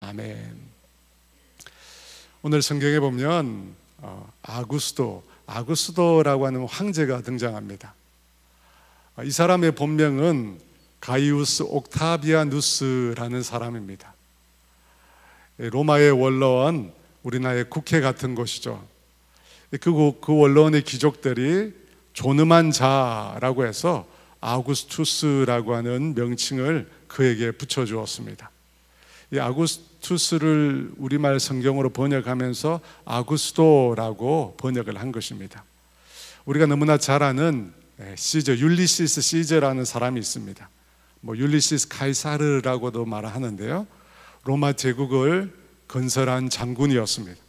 아멘. 오늘 성경에 보면 아구스도라고 하는 황제가 등장합니다. 이 사람의 본명은 가이우스 옥타비아누스라는 사람입니다. 로마의 원로원, 우리나라의 국회 같은 곳이죠. 그 원로원의 귀족들이 존엄한 자라고 해서 아구스투스라고 하는 명칭을 그에게 붙여주었습니다. 이 아구스투스를 우리말 성경으로 번역하면서 아구스도라고 번역을 한 것입니다. 우리가 너무나 잘 아는 시저, 율리시스 시저라는 사람이 있습니다. 율리시스 카이사르라고도 말하는데요, 로마 제국을 건설한 장군이었습니다.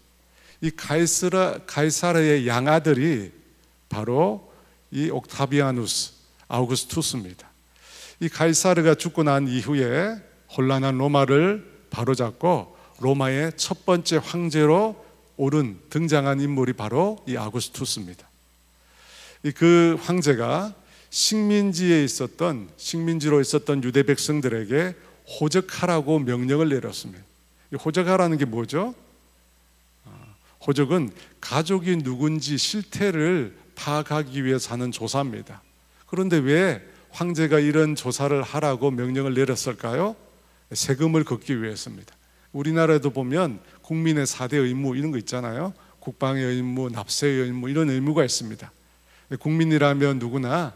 이 카이사르의 양아들이 바로 이 옥타비아누스, 아우구스투스입니다. 이 카이사르가 죽고 난 이후에 혼란한 로마를 바로잡고 로마의 첫 번째 황제로 등장한 인물이 바로 이 아구스투스입니다. 그 황제가 식민지로 있었던 유대 백성들에게 호적하라고 명령을 내렸습니다. 호적하라는 게 뭐죠? 호적은 가족이 누군지 실태를 파악하기 위해서 하는 조사입니다. 그런데 왜 황제가 이런 조사를 하라고 명령을 내렸을까요? 세금을 걷기 위해서입니다. 우리나라에도 보면 국민의 4대 의무 이런 거 있잖아요. 국방의 의무, 납세의 의무, 이런 의무가 있습니다. 국민이라면 누구나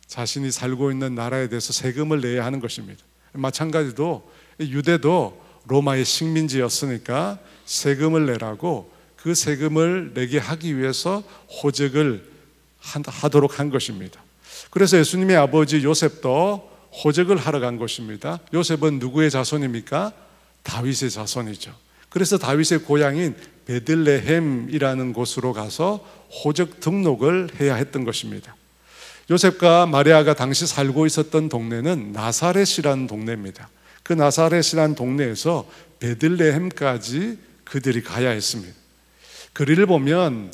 자신이 살고 있는 나라에 대해서 세금을 내야 하는 것입니다. 마찬가지로 유대도 로마의 식민지였으니까 세금을 내라고, 그 세금을 내게 하기 위해서 호적을 하도록 한 것입니다. 그래서 예수님의 아버지 요셉도 호적을 하러 간 것입니다. 요셉은 누구의 자손입니까? 다윗의 자손이죠. 그래서 다윗의 고향인 베들레헴이라는 곳으로 가서 호적 등록을 해야 했던 것입니다. 요셉과 마리아가 당시 살고 있었던 동네는 나사렛이라는 동네입니다. 그 나사렛이라는 동네에서 베들레헴까지 그들이 가야 했습니다. 거리를 보면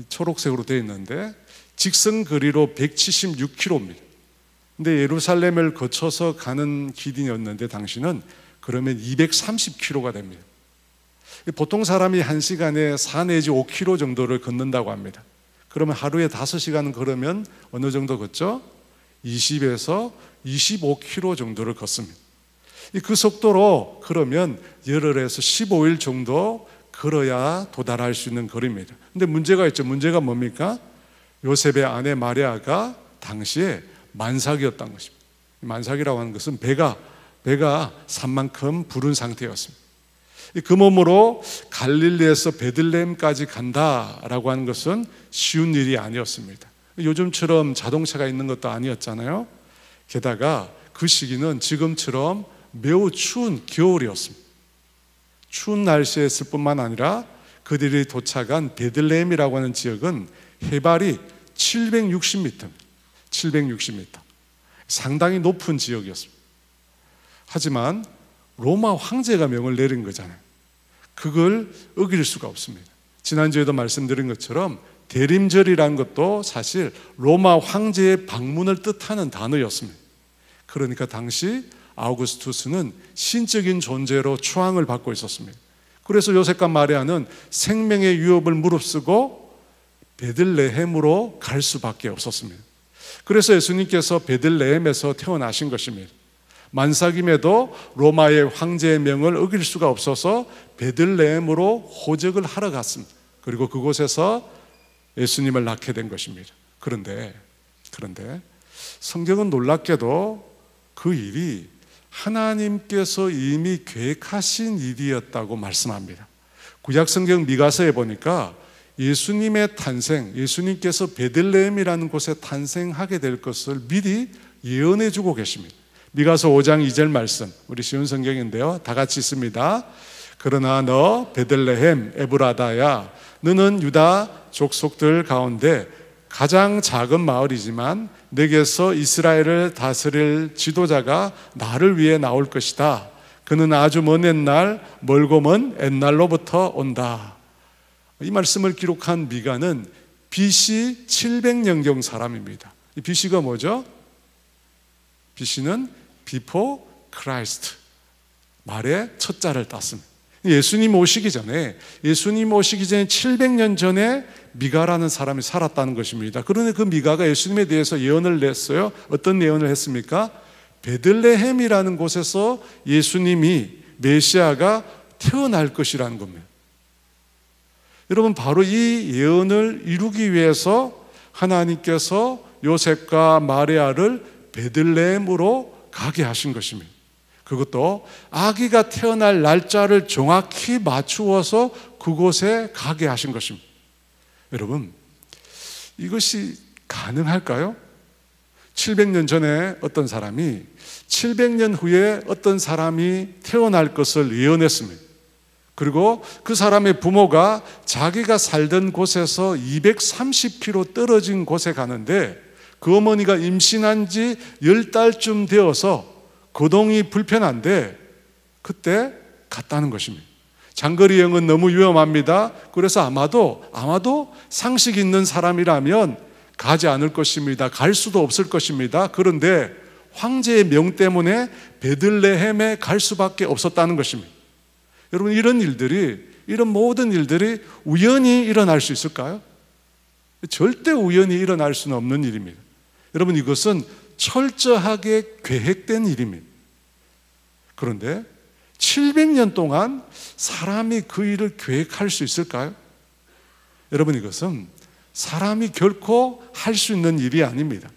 초록색으로 되어 있는데 직선 거리로 176km입니다. 근데 예루살렘을 거쳐서 가는 길이었는데 당시는 그러면 230km가 됩니다. 보통 사람이 1시간에 4 내지 5km 정도를 걷는다고 합니다. 그러면 하루에 5시간 걸으면 어느 정도 걷죠? 20에서 25km 정도를 걷습니다. 그 속도로 그러면 열흘에서 15일 정도 걸어야 도달할 수 있는 거리입니다. 근데 문제가 있죠. 문제가 뭡니까? 요셉의 아내 마리아가 당시에 만삭이었던 것입니다. 만삭이라고 하는 것은 배가 산 만큼 부른 상태였습니다. 그 몸으로 갈릴리에서 베들레헴까지 간다라고 하는 것은 쉬운 일이 아니었습니다. 요즘처럼 자동차가 있는 것도 아니었잖아요. 게다가 그 시기는 지금처럼 매우 추운 겨울이었습니다. 추운 날씨에 있을 뿐만 아니라 그들이 도착한 베들레헴이라고 하는 지역은 해발이 760m, 상당히 높은 지역이었습니다. 하지만 로마 황제가 명을 내린 거잖아요. 그걸 어길 수가 없습니다. 지난주에도 말씀드린 것처럼 대림절이라는 것도 사실 로마 황제의 방문을 뜻하는 단어였습니다. 그러니까 당시 아우구스투스는 신적인 존재로 추앙을 받고 있었습니다. 그래서 요셉과 마리아는 생명의 위협을 무릅쓰고 베들레헴으로 갈 수밖에 없었습니다. 그래서 예수님께서 베들레헴에서 태어나신 것입니다. 만삭임에도 로마의 황제의 명을 어길 수가 없어서 베들레헴으로 호적을 하러 갔습니다. 그리고 그곳에서 예수님을 낳게 된 것입니다. 그런데 성경은 놀랍게도 그 일이 하나님께서 이미 계획하신 일이었다고 말씀합니다. 구약성경 미가서에 보니까 예수님의 탄생, 예수님께서 베들레헴이라는 곳에 탄생하게 될 것을 미리 예언해 주고 계십니다. 미가서 5장 2절 말씀, 우리 쉬운 성경인데요, 다 같이 있습니다. 그러나 너 베들레헴 에브라다야, 너는 유다 족속들 가운데 가장 작은 마을이지만 내게서 이스라엘을 다스릴 지도자가 나를 위해 나올 것이다. 그는 아주 먼 옛날, 멀고 먼 옛날로부터 온다. 이 말씀을 기록한 미가는 BC 700년경 사람입니다. 이 BC가 뭐죠? BC는 Before Christ, 말의 첫 자를 땄습니다. 예수님 오시기 전에 700년 전에 미가라는 사람이 살았다는 것입니다. 그런데 그 미가가 예수님에 대해서 예언을 냈어요. 어떤 예언을 했습니까? 베들레헴이라는 곳에서 예수님이 메시아가 태어날 것이라는 겁니다. 여러분, 바로 이 예언을 이루기 위해서 하나님께서 요셉과 마리아를 베들레헴으로 가게 하신 것입니다. 그것도 아기가 태어날 날짜를 정확히 맞추어서 그곳에 가게 하신 것입니다. 여러분, 이것이 가능할까요? 700년 전에 어떤 사람이 700년 후에 어떤 사람이 태어날 것을 예언했습니다. 그리고 그 사람의 부모가 자기가 살던 곳에서 230km 떨어진 곳에 가는데 그 어머니가 임신한 지 10달쯤 되어서 거동이 불편한데 그때 갔다는 것입니다. 장거리 여행은 너무 위험합니다. 그래서 아마도 상식 있는 사람이라면 가지 않을 것입니다. 갈 수도 없을 것입니다. 그런데 황제의 명 때문에 베들레헴에 갈 수밖에 없었다는 것입니다. 여러분, 이런 모든 일들이 우연히 일어날 수 있을까요? 절대 우연히 일어날 수는 없는 일입니다. 여러분, 이것은 철저하게 계획된 일입니다. 그런데 700년 동안 사람이 그 일을 계획할 수 있을까요? 여러분, 이것은 사람이 결코 할 수 있는 일이 아닙니다.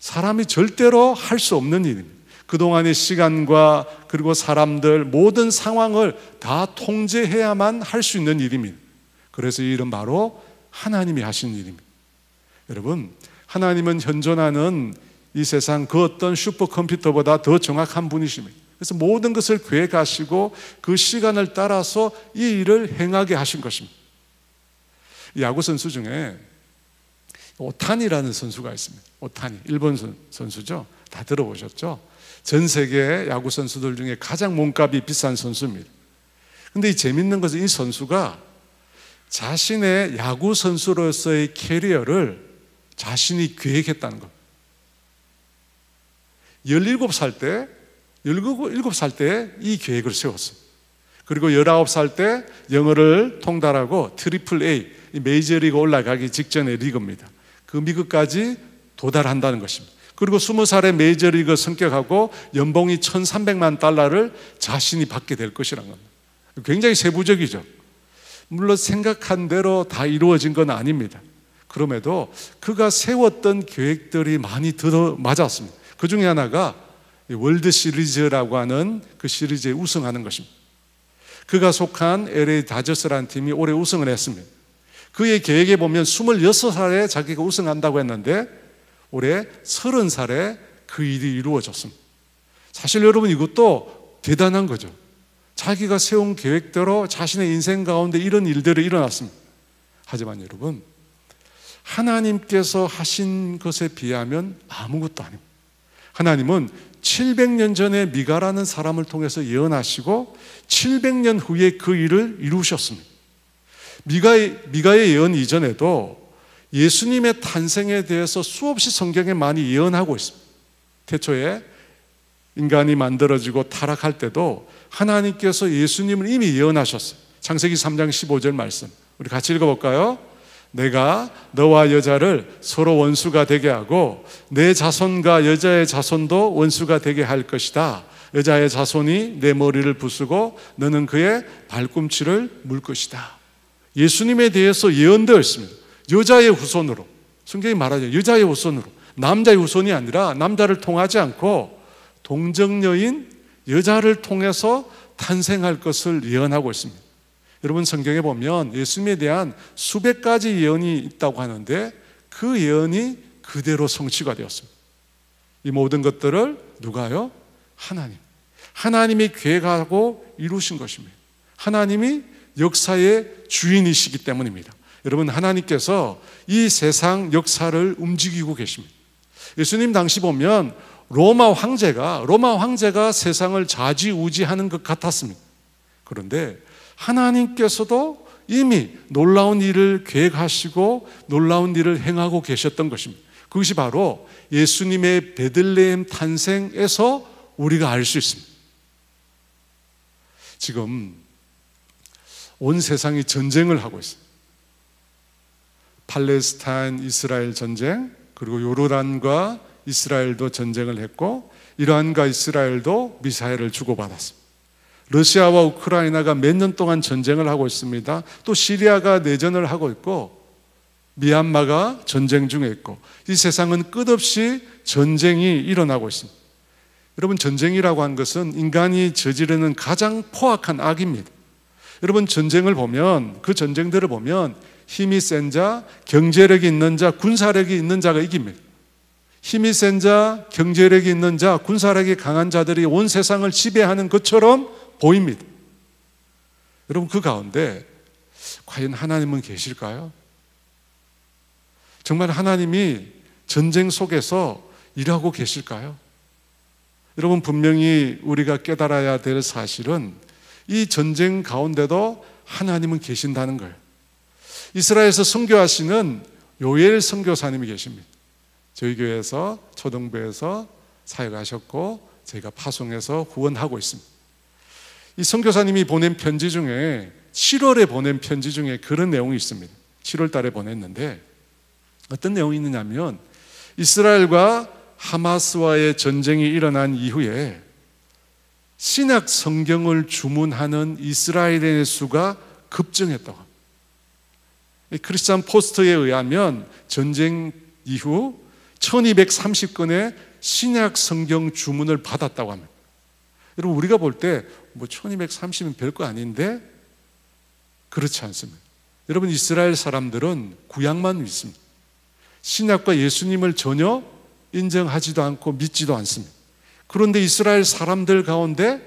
사람이 절대로 할 수 없는 일입니다. 그동안의 시간과 그리고 사람들 모든 상황을 다 통제해야만 할 수 있는 일입니다. 그래서 이 일은 바로 하나님이 하신 일입니다. 여러분, 하나님은 현존하는 이 세상 그 어떤 슈퍼컴퓨터보다 더 정확한 분이십니다. 그래서 모든 것을 계획하시고 그 시간을 따라서 이 일을 행하게 하신 것입니다. 야구 선수 중에 오타니라는 선수가 있습니다. 오타니, 일본 선수죠. 다 들어보셨죠? 전 세계 야구 선수들 중에 가장 몸값이 비싼 선수입니다. 그런데 이 재밌는 것은 이 선수가 자신의 야구 선수로서의 캐리어를 자신이 계획했다는 것. 17살 때 이 계획을 세웠어요. 그리고 19살 때 영어를 통달하고 트리플 A, 메이저리그 올라가기 직전의 리그입니다. 그 미국까지 도달한다는 것입니다. 그리고 20살에 메이저리그 성격하고 연봉이 $1,300만 자신이 받게 될 것이라는 겁니다. 굉장히 세부적이죠. 물론 생각한 대로 다 이루어진 건 아닙니다. 그럼에도 그가 세웠던 계획들이 많이 들어맞았습니다. 그 중에 하나가 월드 시리즈라고 하는 그 시리즈에 우승하는 것입니다. 그가 속한 LA 다저스라는 팀이 올해 우승을 했습니다. 그의 계획에 보면 26살에 자기가 우승한다고 했는데 올해 30살에 그 일이 이루어졌습니다. 사실 여러분, 이것도 대단한 거죠. 자기가 세운 계획대로 자신의 인생 가운데 이런 일들이 일어났습니다. 하지만 여러분, 하나님께서 하신 것에 비하면 아무것도 아닙니다. 하나님은 700년 전에 미가라는 사람을 통해서 예언하시고 700년 후에 그 일을 이루셨습니다. 미가의 예언 이전에도 예수님의 탄생에 대해서 수없이 성경에 많이 예언하고 있습니다. 태초에 인간이 만들어지고 타락할 때도 하나님께서 예수님을 이미 예언하셨어요. 창세기 3장 15절 말씀, 우리 같이 읽어볼까요? 내가 너와 여자를 서로 원수가 되게 하고 내 자손과 여자의 자손도 원수가 되게 할 것이다. 여자의 자손이 내 머리를 부수고 너는 그의 발꿈치를 물 것이다. 예수님에 대해서 예언되어 있습니다. 여자의 후손으로, 성경이 말하죠. 여자의 후손으로, 남자의 후손이 아니라 남자를 통하지 않고 동정녀인 여자를 통해서 탄생할 것을 예언하고 있습니다. 여러분, 성경에 보면 예수님에 대한 수백 가지 예언이 있다고 하는데 그 예언이 그대로 성취가 되었습니다. 이 모든 것들을 누가요? 하나님이 계획하고 이루신 것입니다. 하나님이 역사의 주인이시기 때문입니다. 여러분, 하나님께서 이 세상 역사를 움직이고 계십니다. 예수님 당시 보면 로마 황제가 세상을 좌지우지하는 것 같았습니다. 그런데 하나님께서도 이미 놀라운 일을 계획하시고 놀라운 일을 행하고 계셨던 것입니다. 그것이 바로 예수님의 베들레헴 탄생에서 우리가 알 수 있습니다. 지금 온 세상이 전쟁을 하고 있어요. 팔레스타인 이스라엘 전쟁, 그리고 요르단과 이스라엘도 전쟁을 했고 이란과 이스라엘도 미사일을 주고받았습니다. 러시아와 우크라이나가 몇 년 동안 전쟁을 하고 있습니다. 또 시리아가 내전을 하고 있고 미얀마가 전쟁 중에 있고 이 세상은 끝없이 전쟁이 일어나고 있습니다. 여러분, 전쟁이라고 하는 것은 인간이 저지르는 가장 포악한 악입니다. 여러분, 전쟁을 보면, 그 전쟁들을 보면 힘이 센 자, 경제력이 있는 자, 군사력이 있는 자가 이깁니다. 힘이 센 자, 경제력이 있는 자, 군사력이 강한 자들이 온 세상을 지배하는 것처럼 보입니다. 여러분, 그 가운데 과연 하나님은 계실까요? 정말 하나님이 전쟁 속에서 일하고 계실까요? 여러분, 분명히 우리가 깨달아야 될 사실은 이 전쟁 가운데도 하나님은 계신다는 거예요. 이스라엘에서 선교하시는 요엘 선교사님이 계십니다. 저희 교회에서 초등부에서 사역하셨고 저희가 파송해서 후원하고 있습니다. 이 선교사님이 보낸 편지 중에 7월에 보낸 편지 중에 그런 내용이 있습니다. 7월 달에 보냈는데 어떤 내용이 있느냐면 이스라엘과 하마스와의 전쟁이 일어난 이후에 신약 성경을 주문하는 이스라엘의 수가 급증했다고 합니다. 크리스찬 포스트에 의하면 전쟁 이후 1230건의 신약 성경 주문을 받았다고 합니다. 여러분, 우리가 볼 때 뭐 1230은 별거 아닌데 그렇지 않습니다. 여러분, 이스라엘 사람들은 구약만 믿습니다. 신약과 예수님을 전혀 인정하지도 않고 믿지도 않습니다. 그런데 이스라엘 사람들 가운데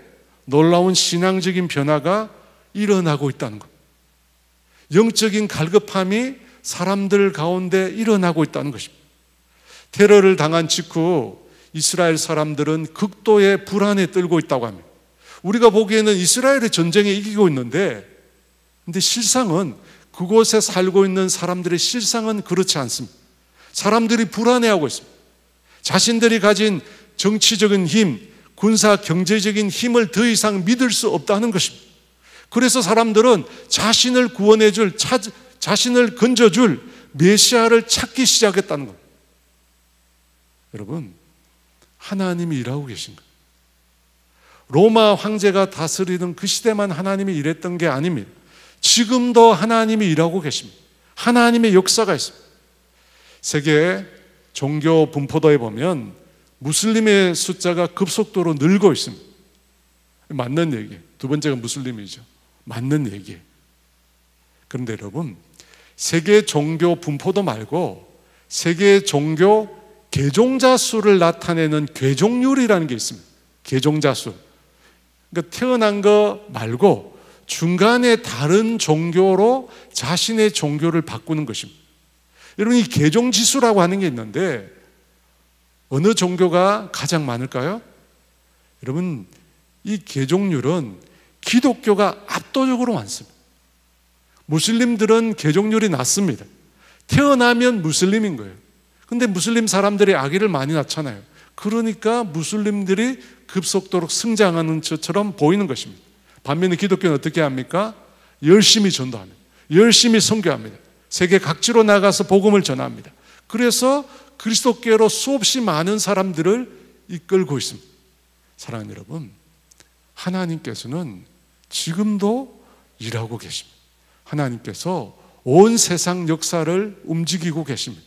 놀라운 신앙적인 변화가 일어나고 있다는 것, 영적인 갈급함이 사람들 가운데 일어나고 있다는 것입니다. 테러를 당한 직후 이스라엘 사람들은 극도의 불안에 떨고 있다고 합니다. 우리가 보기에는 이스라엘의 전쟁에 이기고 있는데, 근데 실상은 그곳에 살고 있는 사람들의 실상은 그렇지 않습니다. 사람들이 불안해하고 있습니다. 자신들이 가진 정치적인 힘, 군사 경제적인 힘을 더 이상 믿을 수 없다는 것입니다. 그래서 사람들은 자신을 구원해 줄, 자신을 건져줄 메시아를 찾기 시작했다는 겁니다. 여러분, 하나님이 일하고 계신 거예요. 로마 황제가 다스리던 그 시대만 하나님이 일했던 게 아닙니다. 지금도 하나님이 일하고 계십니다. 하나님의 역사가 있습니다. 세계 종교 분포도에 보면 무슬림의 숫자가 급속도로 늘고 있습니다. 맞는 얘기예요. 두 번째가 무슬림이죠. 맞는 얘기예요. 그런데 여러분, 세계 종교 분포도 말고 세계 종교 개종자 수를 나타내는 개종률이라는 게 있습니다. 개종자 수. 그러니까 태어난 거 말고 중간에 다른 종교로 자신의 종교를 바꾸는 것입니다. 여러분, 이 개종지수라고 하는 게 있는데 어느 종교가 가장 많을까요? 여러분, 이 개종률은 기독교가 압도적으로 많습니다. 무슬림들은 개종률이 낮습니다. 태어나면 무슬림인 거예요. 근데 무슬림 사람들이 아기를 많이 낳잖아요. 그러니까 무슬림들이 급속도로 성장하는 것처럼 보이는 것입니다. 반면에 기독교는 어떻게 합니까? 열심히 전도합니다. 열심히 선교합니다. 세계 각지로 나가서 복음을 전합니다. 그래서 그리스도께로 수없이 많은 사람들을 이끌고 있습니다. 사랑하는 여러분, 하나님께서는 지금도 일하고 계십니다. 하나님께서 온 세상 역사를 움직이고 계십니다.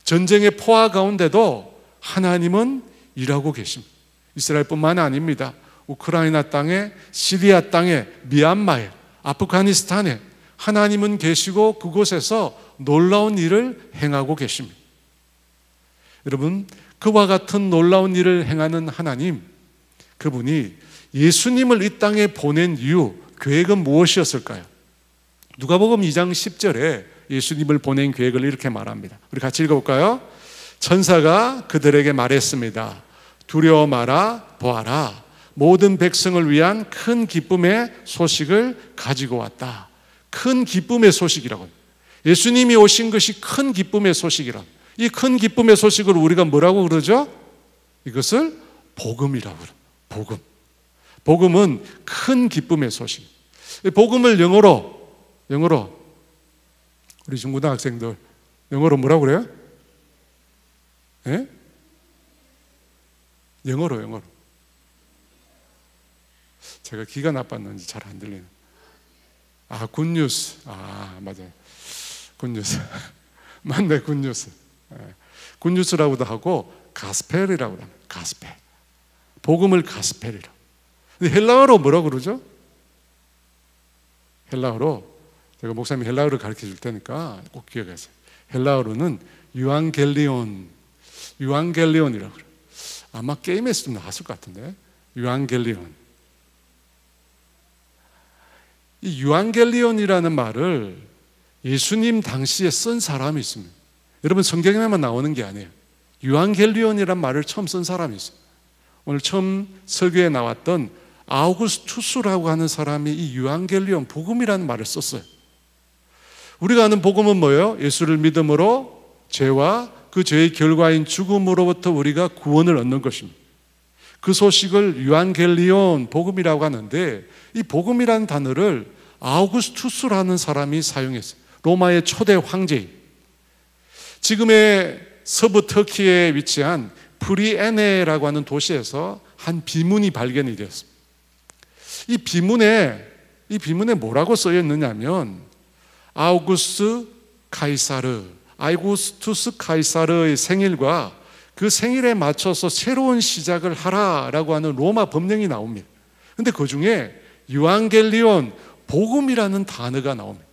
전쟁의 포화 가운데도 하나님은 일하고 계십니다. 이스라엘뿐만 아닙니다. 우크라이나 땅에, 시리아 땅에, 미얀마에, 아프가니스탄에 하나님은 계시고 그곳에서 놀라운 일을 행하고 계십니다. 여러분, 그와 같은 놀라운 일을 행하는 하나님, 그분이 예수님을 이 땅에 보낸 이유, 계획은 무엇이었을까요? 누가복음 2장 10절에 예수님을 보낸 계획을 이렇게 말합니다. 우리 같이 읽어볼까요? 천사가 그들에게 말했습니다. 두려워 마라, 보아라. 모든 백성을 위한 큰 기쁨의 소식을 가지고 왔다. 큰 기쁨의 소식이라고 합니다. 예수님이 오신 것이 큰 기쁨의 소식이라고 합니다. 이 큰 기쁨의 소식을 우리가 뭐라고 그러죠? 이것을 복음이라고 그래요. 복음. 복음은 큰 기쁨의 소식. 복음을 영어로 영어로. 우리 중고등학생들 영어로 뭐라고 그래요? 예? 영어로. 제가 귀가 나빴는지 잘 안 들리는. 굿뉴스. 맞아요. 굿뉴스. 맞네, 굿뉴스. 굿뉴스라고도 하고 가스펠이라고 합니다. 가스펠. 복음을 가스펠이라고. 근데 헬라어로 뭐라고 그러죠? 헬라어로, 제가 목사님 헬라어를 가르쳐 줄 테니까 꼭 기억하세요. 헬라어로는 유앙겔리온이라고 그래요. 아마 게임에서 좀 나왔을 것 같은데. 유앙겔리온. 이 유앙겔리온이라는 말을 예수님 당시에 쓴 사람이 있습니다. 여러분, 성경에만 나오는 게 아니에요. 유앙겔리온이라는 말을 처음 쓴 사람이 있어요. 오늘 처음 설교에 나왔던 아우구스투스라고 하는 사람이 이 유앙겔리온, 복음이라는 말을 썼어요. 우리가 아는 복음은 뭐예요? 예수를 믿음으로 죄와 그 죄의 결과인 죽음으로부터 우리가 구원을 얻는 것입니다. 그 소식을 유앙겔리온, 복음이라고 하는데, 이 복음이라는 단어를 아우구스투스라는 사람이 사용했어요. 로마의 초대 황제인, 지금의 서부 터키에 위치한 프리에네라고 하는 도시에서 한 비문이 발견이 되었습니다. 이 비문에 뭐라고 쓰여 있느냐면 아우구스투스 카이사르의 생일과 그 생일에 맞춰서 새로운 시작을 하라라고 하는 로마 법령이 나옵니다. 그런데 그 중에 유앙겔리온, 복음이라는 단어가 나옵니다.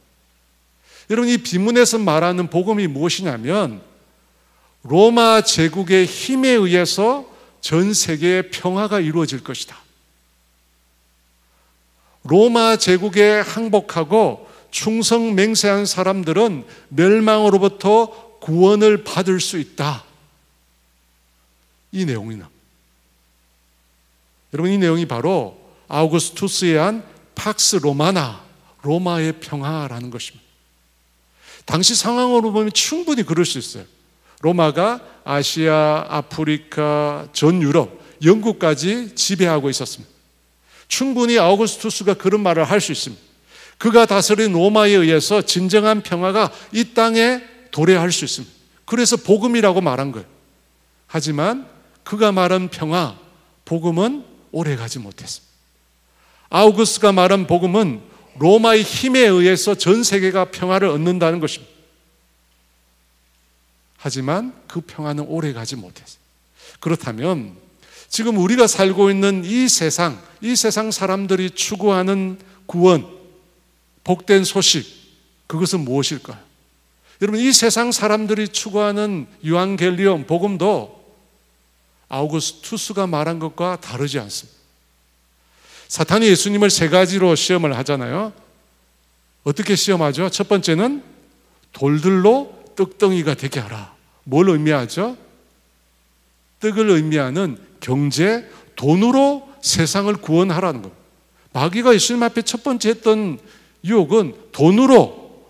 여러분, 이 비문에서 말하는 복음이 무엇이냐면 로마 제국의 힘에 의해서 전 세계의 평화가 이루어질 것이다. 로마 제국에 항복하고 충성 맹세한 사람들은 멸망으로부터 구원을 받을 수 있다. 이 내용이 나옵니다. 여러분, 이 내용이 바로 아우구스투스에 한 팍스 로마나, 로마의 평화라는 것입니다. 당시 상황으로 보면 충분히 그럴 수 있어요. 로마가 아시아, 아프리카, 전 유럽, 영국까지 지배하고 있었습니다. 충분히 아우구스투스가 그런 말을 할 수 있습니다. 그가 다스린 로마에 의해서 진정한 평화가 이 땅에 도래할 수 있습니다. 그래서 복음이라고 말한 거예요. 하지만 그가 말한 평화, 복음은 오래가지 못했습니다. 아우구스가 말한 복음은 로마의 힘에 의해서 전 세계가 평화를 얻는다는 것입니다. 하지만 그 평화는 오래가지 못했어요. 그렇다면 지금 우리가 살고 있는 이 세상 사람들이 추구하는 구원, 복된 소식, 그것은 무엇일까요? 여러분, 이 세상 사람들이 추구하는 유앙겔리온, 복음도 아우구스투스가 말한 것과 다르지 않습니다. 사탄이 예수님을 세 가지로 시험을 하잖아요. 어떻게 시험하죠? 첫 번째는 돌들로 떡덩이가 되게 하라. 뭘 의미하죠? 떡을 의미하는 경제, 돈으로 세상을 구원하라는 것. 마귀가 예수님 앞에 첫 번째 했던 유혹은 돈으로,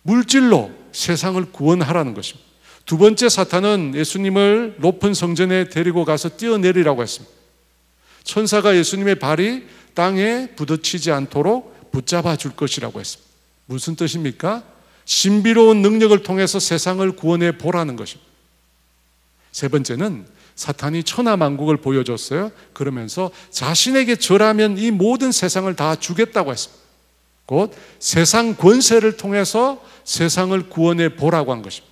물질로 세상을 구원하라는 것입니다. 두 번째, 사탄은 예수님을 높은 성전에 데리고 가서 뛰어내리라고 했습니다. 천사가 예수님의 발이 땅에 부딪히지 않도록 붙잡아 줄 것이라고 했습니다. 무슨 뜻입니까? 신비로운 능력을 통해서 세상을 구원해 보라는 것입니다. 세 번째는 사탄이 천하만국을 보여줬어요. 그러면서 자신에게 절하면 이 모든 세상을 다 주겠다고 했습니다. 곧 세상 권세를 통해서 세상을 구원해 보라고 한 것입니다.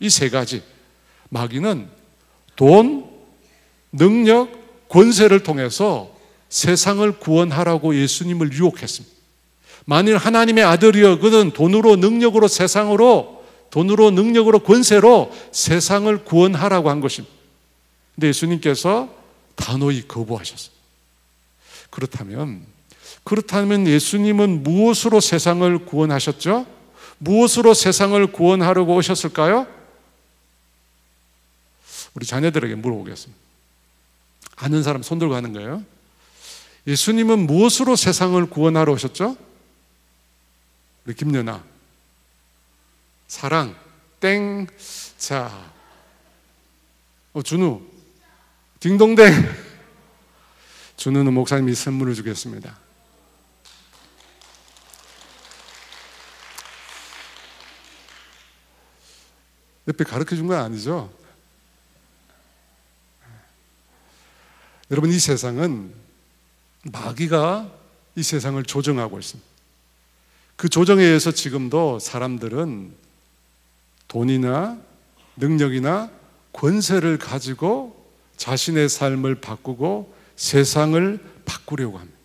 이 세 가지, 마귀는 돈, 능력, 권세를 통해서 세상을 구원하라고 예수님을 유혹했습니다. 만일 하나님의 아들이었거든 돈으로, 능력으로, 돈으로, 능력으로, 권세로 세상을 구원하라고 한 것입니다. 근데 예수님께서 단호히 거부하셨어요. 그렇다면 예수님은 무엇으로 세상을 구원하셨죠? 무엇으로 세상을 구원하려고 오셨을까요? 우리 자녀들에게 물어보겠습니다. 아는 사람 손 들고 하는 거예요. 예수님은 무엇으로 세상을 구원하러 오셨죠? 우리 김연아. 사랑. 땡. 자. 준우. 딩동댕. 준우는 목사님이 선물을 주겠습니다. 옆에 가르쳐 준 건 아니죠. 여러분, 이 세상은 마귀가 이 세상을 조정하고 있습니다. 그 조정에 의해서 지금도 사람들은 돈이나 능력이나 권세를 가지고 자신의 삶을 바꾸고 세상을 바꾸려고 합니다.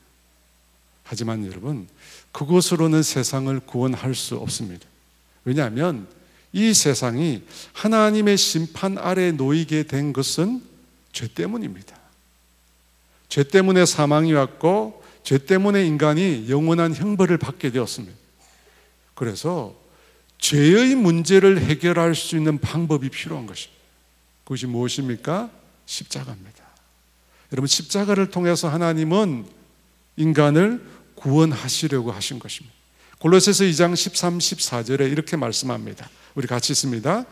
하지만 여러분, 그것으로는 세상을 구원할 수 없습니다. 왜냐하면 이 세상이 하나님의 심판 아래 놓이게 된 것은 죄 때문입니다. 죄 때문에 사망이 왔고 죄 때문에 인간이 영원한 형벌을 받게 되었습니다. 그래서 죄의 문제를 해결할 수 있는 방법이 필요한 것입니다. 그것이 무엇입니까? 십자가입니다. 여러분, 십자가를 통해서 하나님은 인간을 구원하시려고 하신 것입니다. 골로새서 2장 13, 14절에 이렇게 말씀합니다. 우리 같이 있습니다.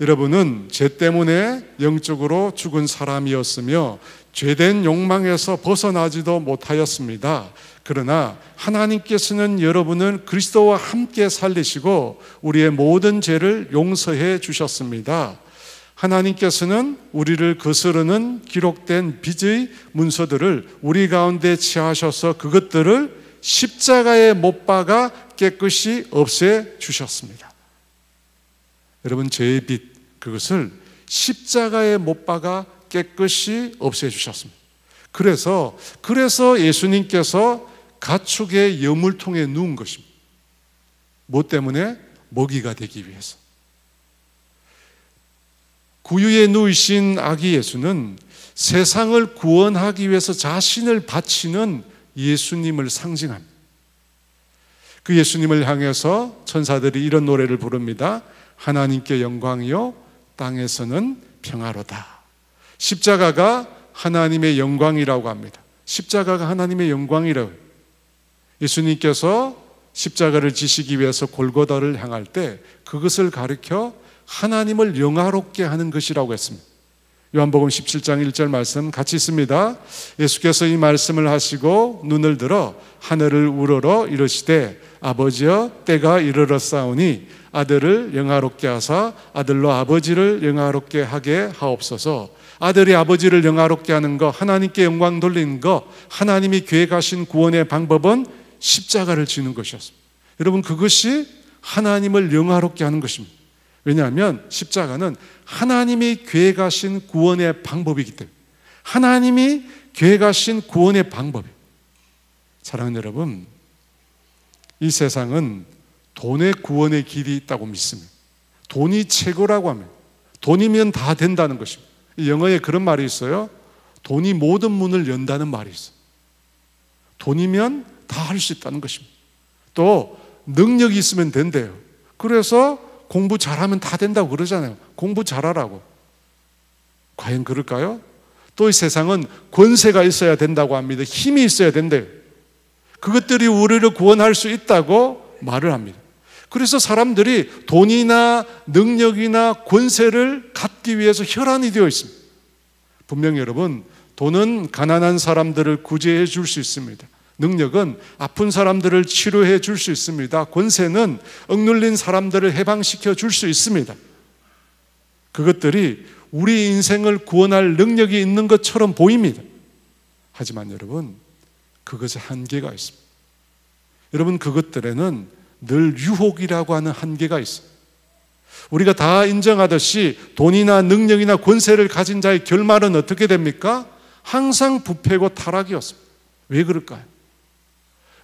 여러분은 죄 때문에 영적으로 죽은 사람이었으며 죄된 욕망에서 벗어나지도 못하였습니다. 그러나 하나님께서는 여러분을 그리스도와 함께 살리시고 우리의 모든 죄를 용서해 주셨습니다. 하나님께서는 우리를 거스르는 기록된 빚의 문서들을 우리 가운데 취하셔서 그것들을 십자가에 못 박아 깨끗이 없애 주셨습니다. 여러분, 죄의 빚, 그것을 십자가에 못 박아 깨끗이 없애 주셨습니다. 그래서 예수님께서 가축의 여물통에 누운 것입니다. 무엇 때문에? 먹이가 되기 위해서. 구유에 누이신 아기 예수는 세상을 구원하기 위해서 자신을 바치는 예수님을 상징합니다. 그 예수님을 향해서 천사들이 이런 노래를 부릅니다. 하나님께 영광이요 땅에서는 평화로다. 십자가가 하나님의 영광이라고 합니다. 십자가가 하나님의 영광이라고 해요. 예수님께서 십자가를 지시기 위해서 골고다를 향할 때 그것을 가리켜 하나님을 영화롭게 하는 것이라고 했습니다. 요한복음 17장 1절 말씀 같이 있습니다. 예수께서 이 말씀을 하시고 눈을 들어 하늘을 우러러 이르시되 아버지여 때가 이르렀사오니 아들을 영화롭게 하사 아들로 아버지를 영화롭게 하게 하옵소서. 아들이 아버지를 영화롭게 하는 것, 하나님께 영광 돌리는 것, 하나님이 계획하신 구원의 방법은 십자가를 지는 것이었습니다. 여러분, 그것이 하나님을 영화롭게 하는 것입니다. 왜냐하면 십자가는 하나님이 계획하신 구원의 방법이기 때문에, 하나님이 계획하신 구원의 방법이에요. 사랑하는 여러분, 이 세상은 돈의 구원의 길이 있다고 믿습니다. 돈이 최고라고 합니다. 돈이면 다 된다는 것입니다. 영어에 그런 말이 있어요. 돈이 모든 문을 연다는 말이 있어요. 돈이면 다 할 수 있다는 것입니다. 또 능력이 있으면 된대요. 그래서 공부 잘하면 다 된다고 그러잖아요. 공부 잘하라고. 과연 그럴까요? 또 이 세상은 권세가 있어야 된다고 합니다. 힘이 있어야 된대요. 그것들이 우리를 구원할 수 있다고 말을 합니다. 그래서 사람들이 돈이나 능력이나 권세를 갖기 위해서 혈안이 되어 있습니다. 분명히 여러분, 돈은 가난한 사람들을 구제해 줄 수 있습니다. 능력은 아픈 사람들을 치료해 줄 수 있습니다. 권세는 억눌린 사람들을 해방시켜 줄 수 있습니다. 그것들이 우리 인생을 구원할 능력이 있는 것처럼 보입니다. 하지만 여러분, 그것에 한계가 있습니다. 여러분, 그것들에는 늘 유혹이라고 하는 한계가 있어요. 우리가 다 인정하듯이 돈이나 능력이나 권세를 가진 자의 결말은 어떻게 됩니까? 항상 부패고 타락이었습니다. 왜 그럴까요?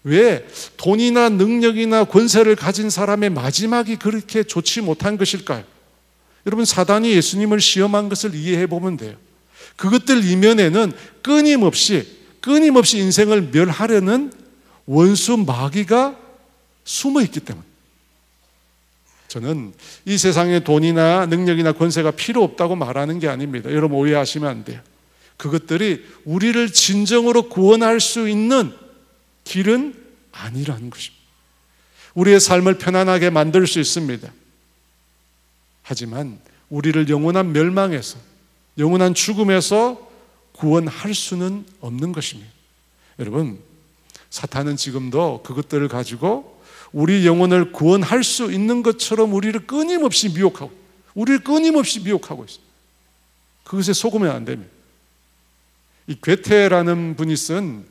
왜 돈이나 능력이나 권세를 가진 사람의 마지막이 그렇게 좋지 못한 것일까요? 여러분, 사단이 예수님을 시험한 것을 이해해 보면 돼요. 그것들 이면에는 끊임없이 인생을 멸하려는 원수 마귀가 숨어 있기 때문에, 저는 이 세상에 돈이나 능력이나 권세가 필요 없다고 말하는 게 아닙니다. 여러분, 오해하시면 안 돼요. 그것들이 우리를 진정으로 구원할 수 있는 길은 아니라는 것입니다. 우리의 삶을 편안하게 만들 수 있습니다. 하지만 우리를 영원한 멸망에서, 영원한 죽음에서 구원할 수는 없는 것입니다. 여러분, 사탄은 지금도 그것들을 가지고 우리 영혼을 구원할 수 있는 것처럼 우리를 끊임없이 미혹하고 우리를 끊임없이 미혹하고 있어요. 그것에 속으면 안 됩니다. 이 괴테라는 분이 쓴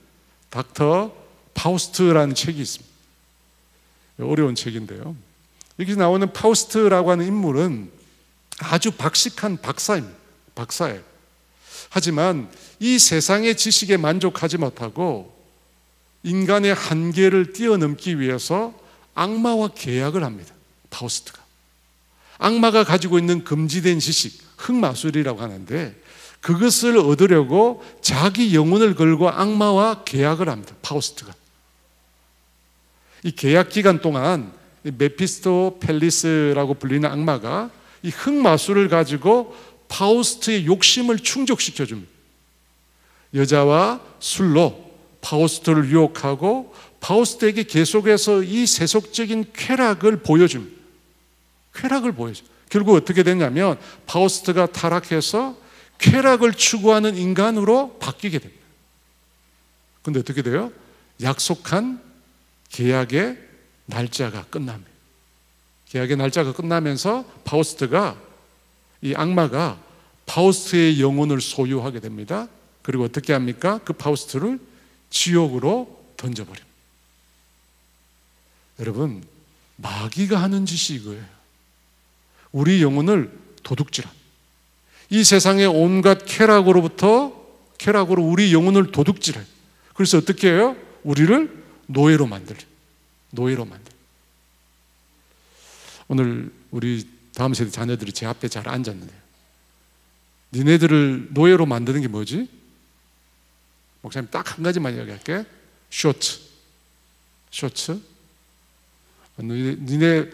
닥터 파우스트라는 책이 있습니다. 어려운 책인데요. 여기 나오는 파우스트라고 하는 인물은 아주 박식한 박사입니다. 박사예요. 하지만 이 세상의 지식에 만족하지 못하고 인간의 한계를 뛰어넘기 위해서 악마와 계약을 합니다. 파우스트가. 악마가 가지고 있는 금지된 지식, 흑마술이라고 하는데 그것을 얻으려고 자기 영혼을 걸고 악마와 계약을 합니다. 파우스트가. 이 계약 기간 동안 메피스토펠리스라고 불리는 악마가 이 흑마술을 가지고 파우스트의 욕심을 충족시켜줍니다. 여자와 술로 파우스트를 유혹하고 파우스트에게 계속해서 이 세속적인 쾌락을 보여줍니다. 쾌락을 보여줘요. 결국 어떻게 됐냐면 파우스트가 타락해서 쾌락을 추구하는 인간으로 바뀌게 됩니다. 그런데 어떻게 돼요? 약속한 계약의 날짜가 끝납니다. 계약의 날짜가 끝나면서 파우스트가, 이 악마가 파우스트의 영혼을 소유하게 됩니다. 그리고 어떻게 합니까? 그 파우스트를 지옥으로 던져버립니다. 여러분, 마귀가 하는 짓이 이거예요. 우리 영혼을 도둑질합니다. 이 세상의 온갖 쾌락으로 우리 영혼을 도둑질해요. 그래서 어떻게 해요? 우리를 노예로 만들어요. 노예로 만들어요. 오늘 우리 다음 세대 자녀들이 제 앞에 잘 앉았는데요. 니네들을 노예로 만드는 게 뭐지? 목사님 딱 한 가지만 이야기할게. 쇼츠. 니네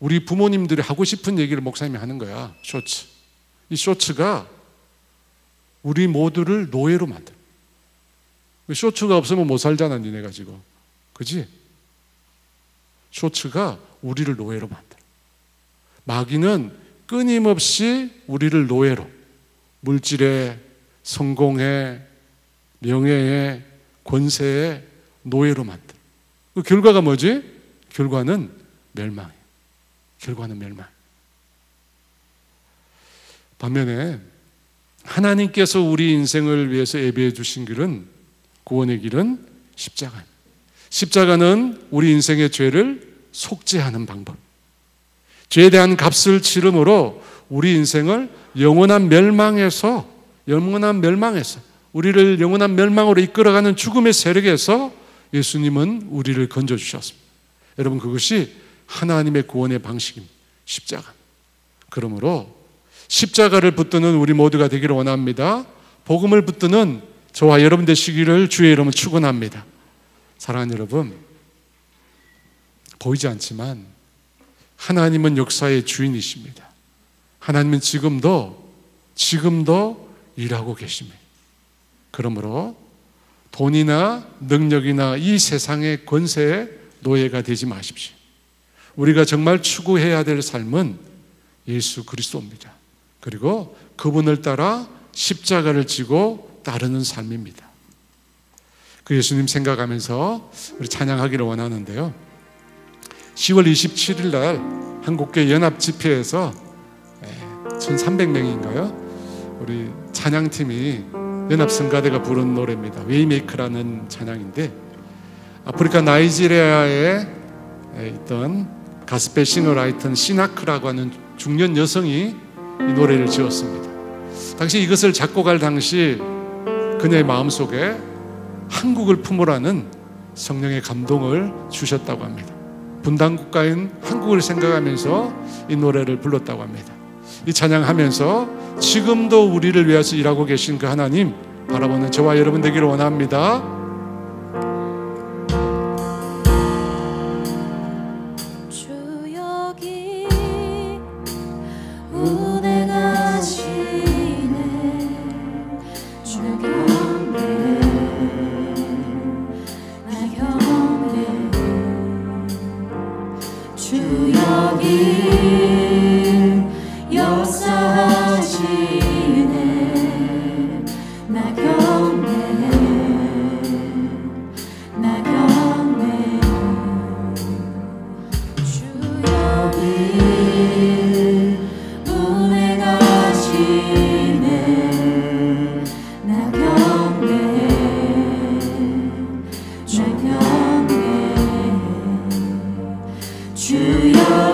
우리 부모님들이 하고 싶은 얘기를 목사님이 하는 거야. 쇼츠. 이 쇼츠가 우리 모두를 노예로 만들어. 쇼츠가 없으면 못 살잖아, 니네 가지고. 그지? 쇼츠가 우리를 노예로 만들어. 마귀는 끊임없이 우리를 노예로, 물질에, 성공에, 명예에, 권세에 노예로 만들어. 그 결과가 뭐지? 결과는 멸망이에요. 결과는 멸망. 반면에 하나님께서 우리 인생을 위해서 예비해 주신 길은, 구원의 길은 십자가입니다. 십자가는 우리 인생의 죄를 속죄하는 방법. 죄에 대한 값을 치름으로 우리 인생을 영원한 멸망에서 우리를 영원한 멸망으로 이끌어가는 죽음의 세력에서 예수님은 우리를 건져주셨습니다. 여러분, 그것이 하나님의 구원의 방식입니다. 십자가. 그러므로 십자가를 붙드는 우리 모두가 되기를 원합니다. 복음을 붙드는 저와 여러분 되시기를 주의 이름으로 축원합니다. 사랑하는 여러분, 보이지 않지만 하나님은 역사의 주인이십니다. 하나님은 지금도 일하고 계십니다. 그러므로 돈이나 능력이나 이 세상의 권세의 노예가 되지 마십시오. 우리가 정말 추구해야 될 삶은 예수 그리스도입니다. 그리고 그분을 따라 십자가를 지고 따르는 삶입니다. 그 예수님 생각하면서 우리 찬양하기를 원하는데요. 10월 27일 날 한국교회 연합집회에서 1300명인가요? 우리 찬양팀이 연합성가대가 부른 노래입니다. 웨이메이커라는 찬양인데, 아프리카 나이지리아에 있던 가스펠 싱어라이터 시나크라고 하는 중년 여성이 이 노래를 지었습니다. 당시 이것을 작곡할 당시 그녀의 마음속에 한국을 품으라는 성령의 감동을 주셨다고 합니다. 분단국가인 한국을 생각하면서 이 노래를 불렀다고 합니다. 이 찬양하면서 지금도 우리를 위해서 일하고 계신 그 하나님 바라보는 저와 여러분 되기를 원합니다. 주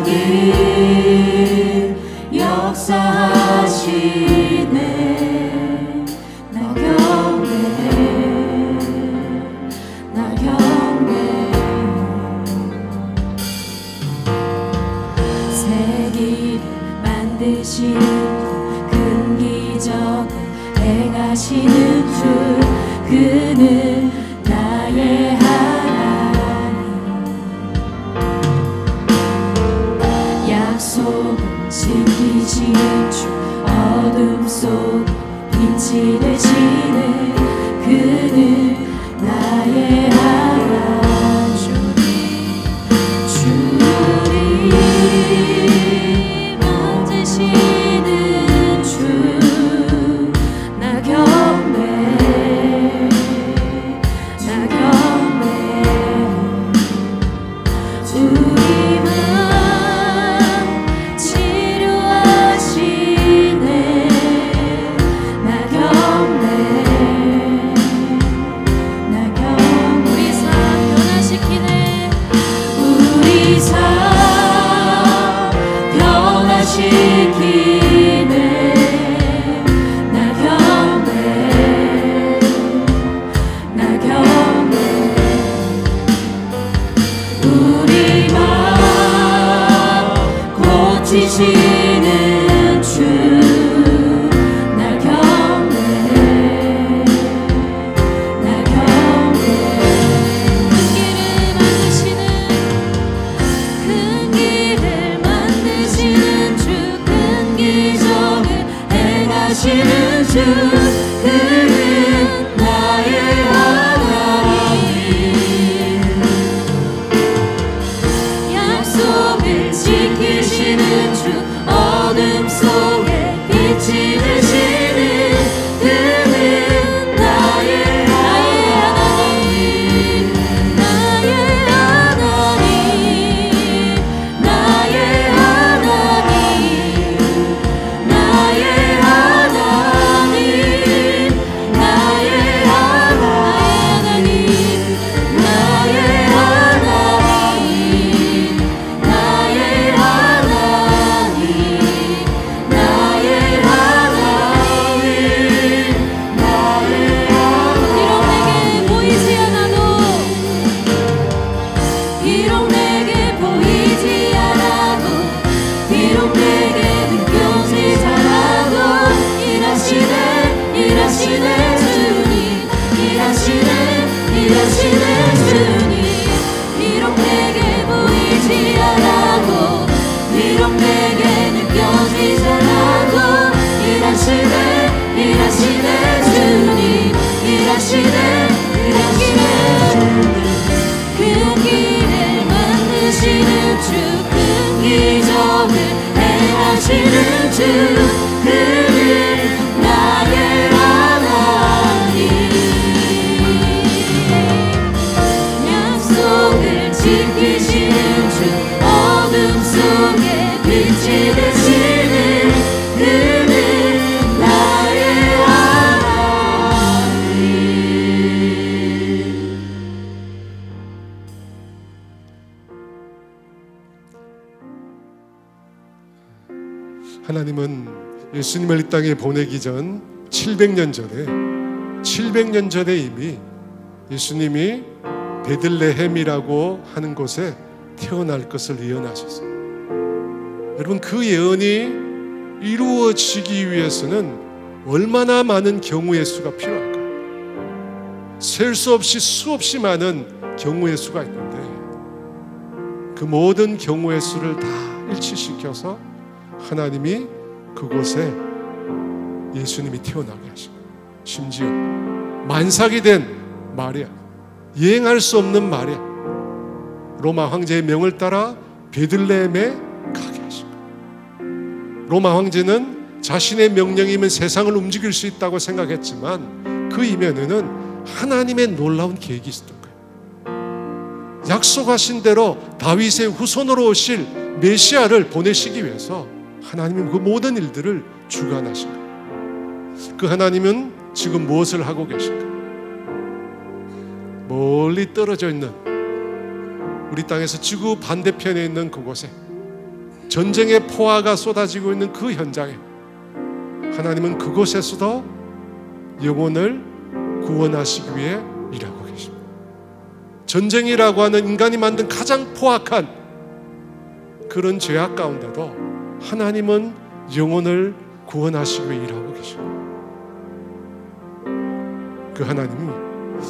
여기 역사하시네. 나 경배해, 나 경배해. 세기를 만드시는 큰 기적을 행하시는 주, 그는 나의 약속을 지키시는 주, 어둠 속 빛이 되시는 그는 나의 하나님. 주님 만드시는 주, 나 경배해, 나 경배해. 우리만 지시는 주, 나 경배해, 나 경배해. 큰 길을 만드시는 주, 큰 기적을 행하시는 주, 그는 나의 하나님. 약속을 지키시는 주, 어둠 속에 빛이 되시는 그는 나의 하나님. 나의 하나님, 나의 하나님, 나의 하나님, 나의 하나님, 나의 하나님, 나의 일하시는 주님, 비록 내게 보이지 않아도, 비록 내게 느껴지지 않아도, 일하시는 주님, 일하시는 주님. 큰 길을 만드시는 주, 큰 기적을 행하시는 주, 그는 나의 하나님. 지키시는 주, 어둠 속에 빛이 되시는 그는 나의 하나님. 하나님은 예수님을 이 땅에 보내기 전 700년 전에 이미 예수님이 베들레헴이라고 하는 곳에 태어날 것을 예언하셨어요. 여러분, 그 예언이 이루어지기 위해서는 얼마나 많은 경우의 수가 필요할까요? 셀 수 없이 수없이 많은 경우의 수가 있는데, 그 모든 경우의 수를 다 일치시켜서 하나님이 그곳에 예수님이 태어나게 하시고, 심지어 만삭이 된 마리아, 여행할 수 없는 마리아, 로마 황제의 명을 따라 베들레헴에 가게 하시고, 로마 황제는 자신의 명령이면 세상을 움직일 수 있다고 생각했지만 그 이면에는 하나님의 놀라운 계획이 있었던 거예요. 약속하신 대로 다윗의 후손으로 오실 메시아를 보내시기 위해서 하나님은 그 모든 일들을 주관하신 거예요. 그 하나님은 지금 무엇을 하고 계신가? 멀리 떨어져 있는 우리 땅에서 지구 반대편에 있는 그곳에 전쟁의 포화가 쏟아지고 있는 그 현장에 하나님은 그곳에서도 영혼을 구원하시기 위해 일하고 계십니다. 전쟁이라고 하는 인간이 만든 가장 포악한 그런 죄악 가운데도 하나님은 영혼을 구원하시기 위해 일하고 계십니다. 그 하나님이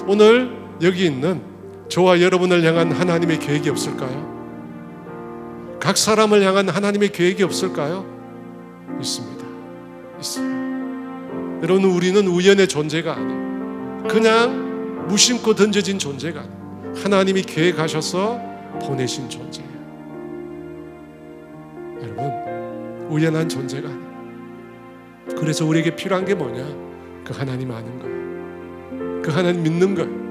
오늘 여기 있는 저와 여러분을 향한 하나님의 계획이 없을까요? 각 사람을 향한 하나님의 계획이 없을까요? 있습니다. 있습니다. 여러분, 우리는 우연의 존재가 아니에요. 그냥 무심코 던져진 존재가 아니에요. 하나님이 계획하셔서 보내신 존재예요. 여러분, 우연한 존재가 아니에요. 그래서 우리에게 필요한 게 뭐냐? 그 하나님 아는 거예요. 그 하나님 믿는 거예요.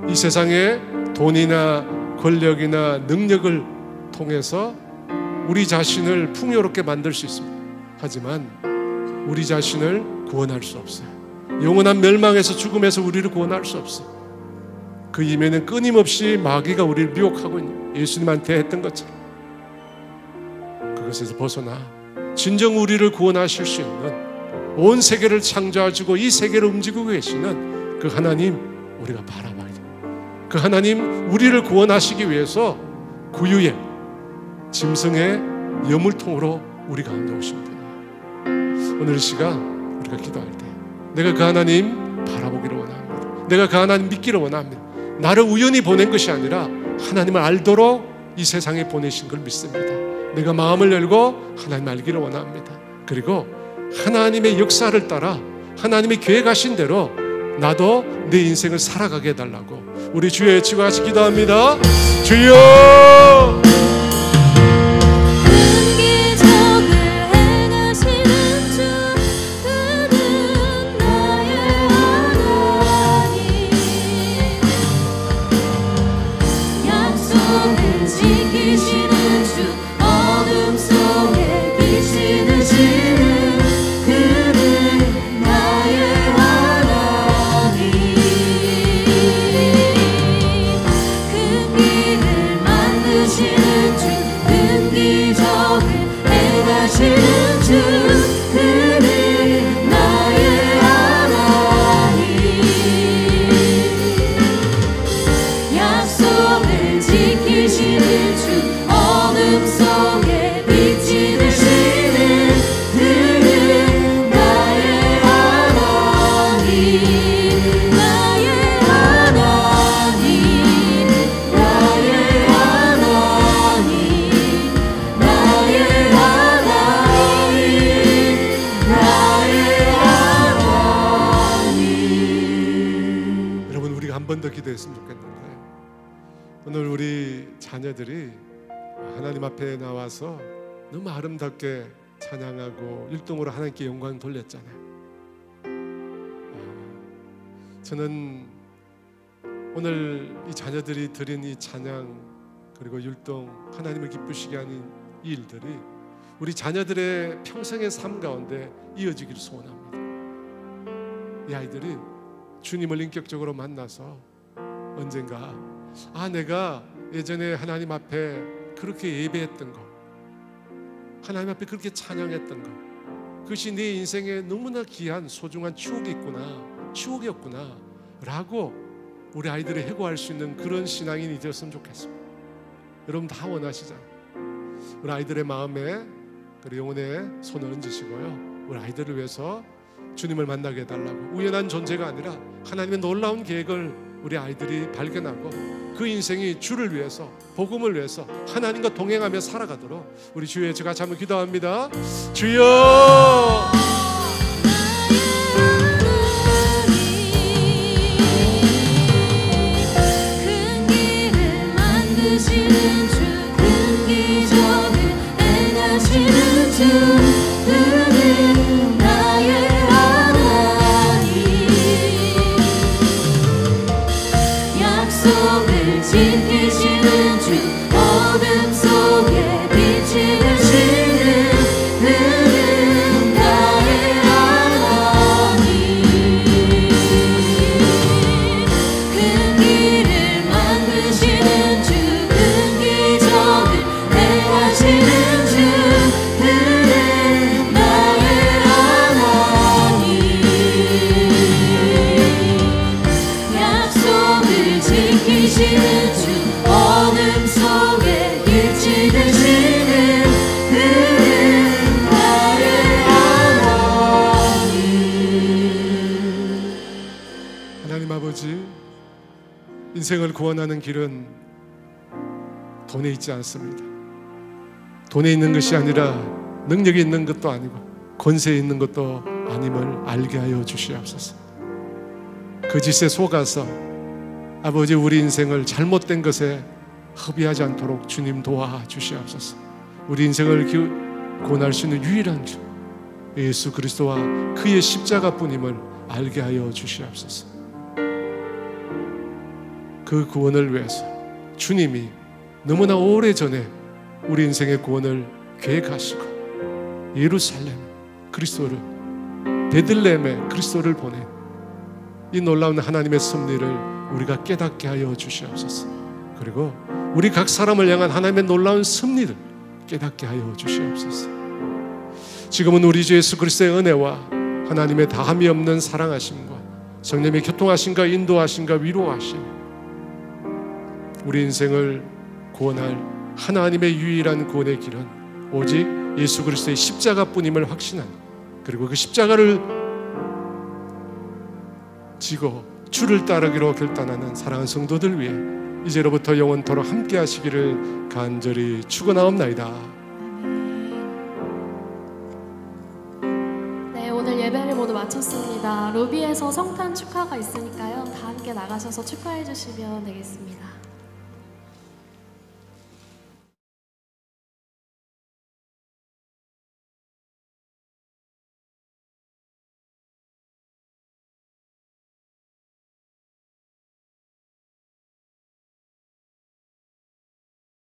이 세상에 돈이나 권력이나 능력을 통해서 우리 자신을 풍요롭게 만들 수 있습니다. 하지만 우리 자신을 구원할 수 없어요. 영원한 멸망에서 죽음에서 우리를 구원할 수 없어요. 그 이면엔 끊임없이 마귀가 우리를 미혹하고 있는, 예수님한테 했던 것처럼 그것에서 벗어나 진정 우리를 구원하실 수 있는, 온 세계를 창조하시고 이 세계를 움직이고 계시는 그 하나님 우리가 바라봐야 돼요. 그 하나님 우리를 구원하시기 위해서 구유의 짐승의 여물통으로 우리 가운데 오신 분이에요. 오늘 이 시간 우리가 기도할 때 내가 그 하나님 바라보기를 원합니다. 내가 그 하나님 믿기를 원합니다. 나를 우연히 보낸 것이 아니라 하나님을 알도록 이 세상에 보내신 걸 믿습니다. 내가 마음을 열고 하나님 알기를 원합니다. 그리고 하나님의 역사를 따라 하나님이 계획하신 대로 나도 내 인생을 살아가게 해달라고 우리 주여 외치고 같이 기도합니다. 주여! 지키시는 주, 어둠 속에 빛이 되시는 그는 나의 하나님. 큰 길을 만드시는 주, 큰 기적을 행하시는 주, 그는 나의 하나님. 약속을 지키시는 주, 어둠 속에 빛이 되시는 그는 나의 하나님. 나의 하나님, 나의 하나님, 나의 하나님, 나의 하나님. 여러분, 우리가 한 번 더 기도했으면 좋겠는데 오늘 우리 자녀들이 하나님 앞에 나와서 너무 아름답게 찬양하고 율동으로 하나님께 영광 돌렸잖아요. 저는 오늘 이 자녀들이 드린 이 찬양 그리고 율동, 하나님을 기쁘시게 하는 이 일들이 우리 자녀들의 평생의 삶 가운데 이어지기를 소원합니다. 이 아이들이 주님을 인격적으로 만나서 언젠가 내가 예전에 하나님 앞에 그렇게 예배했던 거, 하나님 앞에 그렇게 찬양했던 거, 그것이 내 인생에 너무나 귀한 소중한 추억이었구나 라고 우리 아이들이 해고할 수 있는 그런 신앙인이 되었으면 좋겠습니다. 여러분 다 원하시잖아요. 우리 아이들의 마음에 그리고 영혼에 손을 얹으시고요, 우리 아이들을 위해서 주님을 만나게 해달라고, 우연한 존재가 아니라 하나님의 놀라운 계획을 우리 아이들이 발견하고 그 인생이 주를 위해서, 복음을 위해서 하나님과 동행하며 살아가도록 우리 주의 제가 같이 한번 기도합니다. 주여! 큰 길을 만드시는 주, 큰 기적을 행하시는 주, 그는 나의 하나님. 약속을 지키시는 주, 어둠 속에 빛이 되시는 그는 나의 인생을 구원하는 길은 돈에 있지 않습니다. 돈에 있는 것이 아니라 능력이 있는 것도 아니고 권세에 있는 것도 아님을 알게 하여 주시옵소서. 그 짓에 속아서 아버지 우리 인생을 잘못된 것에 허비하지 않도록 주님 도와주시옵소서. 우리 인생을 구원할 수 있는 유일한 길 예수 그리스도와 그의 십자가뿐임을 알게 하여 주시옵소서. 그 구원을 위해서 주님이 너무나 오래전에 우리 인생의 구원을 계획하시고 예루살렘 그리스도를 베들레헴에 그리스도를 보낸 이 놀라운 하나님의 섭리를 우리가 깨닫게 하여 주시옵소서. 그리고 우리 각 사람을 향한 하나님의 놀라운 섭리를 깨닫게 하여 주시옵소서. 지금은 우리 주 예수 그리스도의 은혜와 하나님의 다함이 없는 사랑하심과 성령의 교통하심과 인도하심과 위로하심, 우리 인생을 구원할 하나님의 유일한 구원의 길은 오직 예수 그리스도의 십자가뿐임을 확신하는, 그리고 그 십자가를 지고 주를 따르기로 결단하는 사랑하는 성도들 위해 이제로부터 영원토록 함께 하시기를 간절히 축원하옵나이다. 네, 오늘 예배를 모두 마쳤습니다. 로비에서 성탄 축하가 있으니까요, 다 함께 나가셔서 축하해 주시면 되겠습니다.